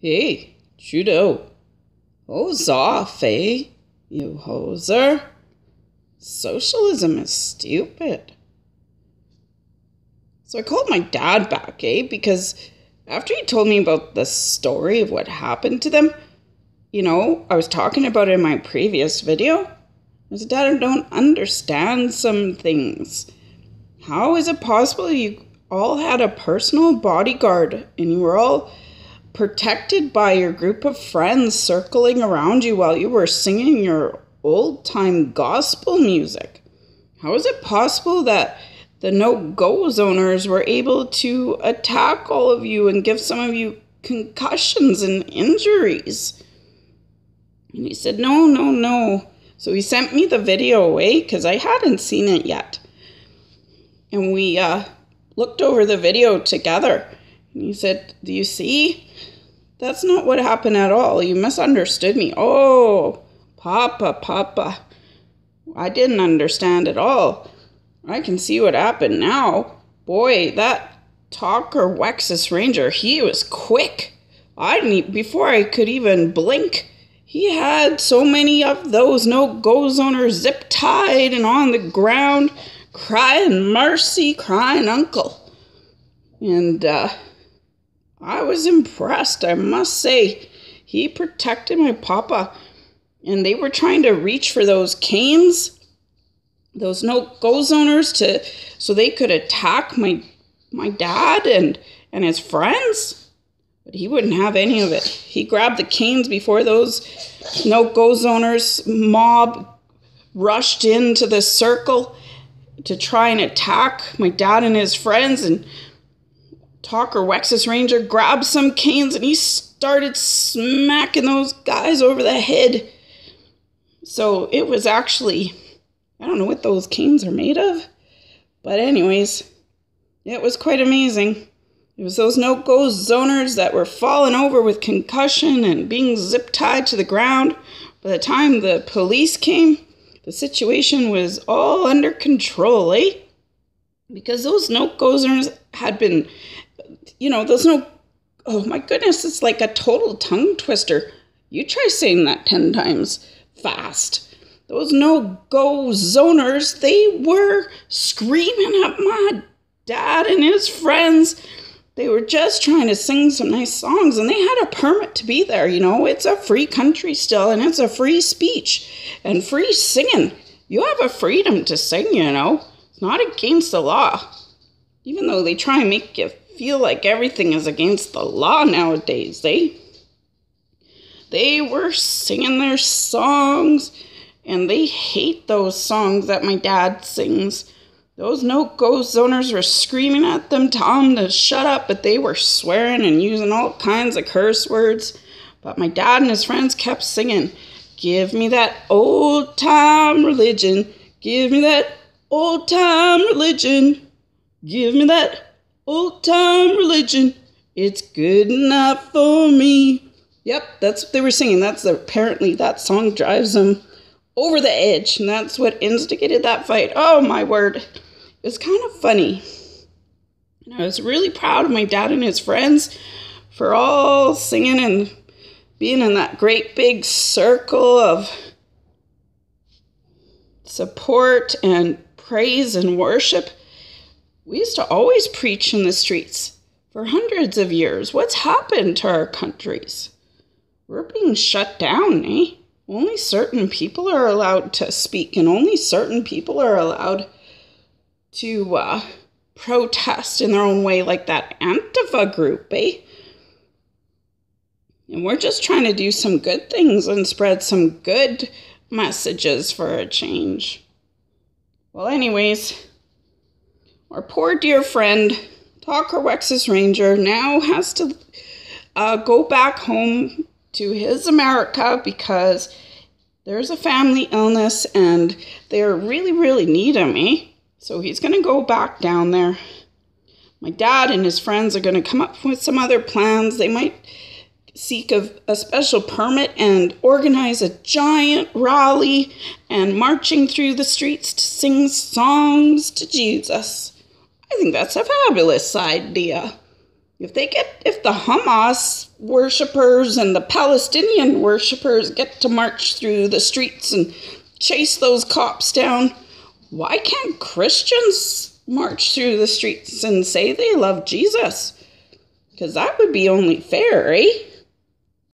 Hey, Trudeau, hose off, eh? You hoser. Socialism is stupid. So I called my dad back, because after he told me about the story of what happened to them, I was talking about it in my previous video. I said, Dad, I don't understand some things. How is it possible you all had a personal bodyguard and you were all protected by your group of friends circling around you while you were singing your old-time gospel music? How is it possible that the no-go zoners were able to attack all of you and give some of you concussions and injuries? And he said, no. So he sent me the video away because I hadn't seen it yet. And we looked over the video together. And he said, do you see? That's not what happened at all. You misunderstood me. Oh, Papa. I didn't understand at all. I can see what happened now. Boy, that talker Wexus Ranger, he was quick. Before I could even blink, he had so many of those no-go zoners zip-tied and on the ground, crying mercy, crying uncle. And I was impressed, I must say. He protected my papa. And they were trying to reach for those canes, those no-go zoners, so they could attack my dad and his friends. But he wouldn't have any of it. He grabbed the canes before those no-go zoners mob rushed into the circle to try and attack my dad and his friends. And Talker Wexus Ranger grabbed some canes and he started smacking those guys over the head. So it was actually, I don't know what those canes are made of. But anyways, it was quite amazing. It was those no-go zoners that were falling over with concussion and being zip-tied to the ground. By the time the police came, the situation was all under control, Because those no-go zoners had been, oh my goodness, it's like a total tongue twister. You try saying that 10 times fast. Those no-go zoners, they were screaming at my dad and his friends. They were just trying to sing some nice songs, and they had a permit to be there. It's a free country still, and it's a free speech and free singing. You have a freedom to sing, It's not against the law. Even though they try and make you feel like everything is against the law nowadays, They were singing their songs, and they hate those songs that my dad sings. Those no-go zoners were screaming at them, telling them to shut up, but they were swearing and using all kinds of curse words. But my dad and his friends kept singing, give me that old-time religion, give me that old-time religion, give me that old-time religion, it's good enough for me. Yep, that's what they were singing. Apparently that song drives them over the edge, and that's what instigated that fight. Oh, my word. It was kind of funny. And I was really proud of my dad and his friends for all singing and being in that great big circle of support and praise and worship. We used to always preach in the streets for hundreds of years. What's happened to our countries? We're being shut down, Only certain people are allowed to speak, and only certain people are allowed to protest in their own way, like that Antifa group, And we're just trying to do some good things and spread some good messages for a change. Well, anyways, our poor dear friend, Talker Wexus Ranger, now has to go back home to his America because there's a family illness and they really, really need him, So he's going to go back down there. My dad and his friends are going to come up with some other plans. They might seek a special permit and organize a giant rally and marching through the streets to sing songs to Jesus. I think that's a fabulous idea. If the Hamas worshippers and the Palestinian worshippers get to march through the streets and chase those cops down, why can't Christians march through the streets and say they love Jesus? Because that would be only fair, eh?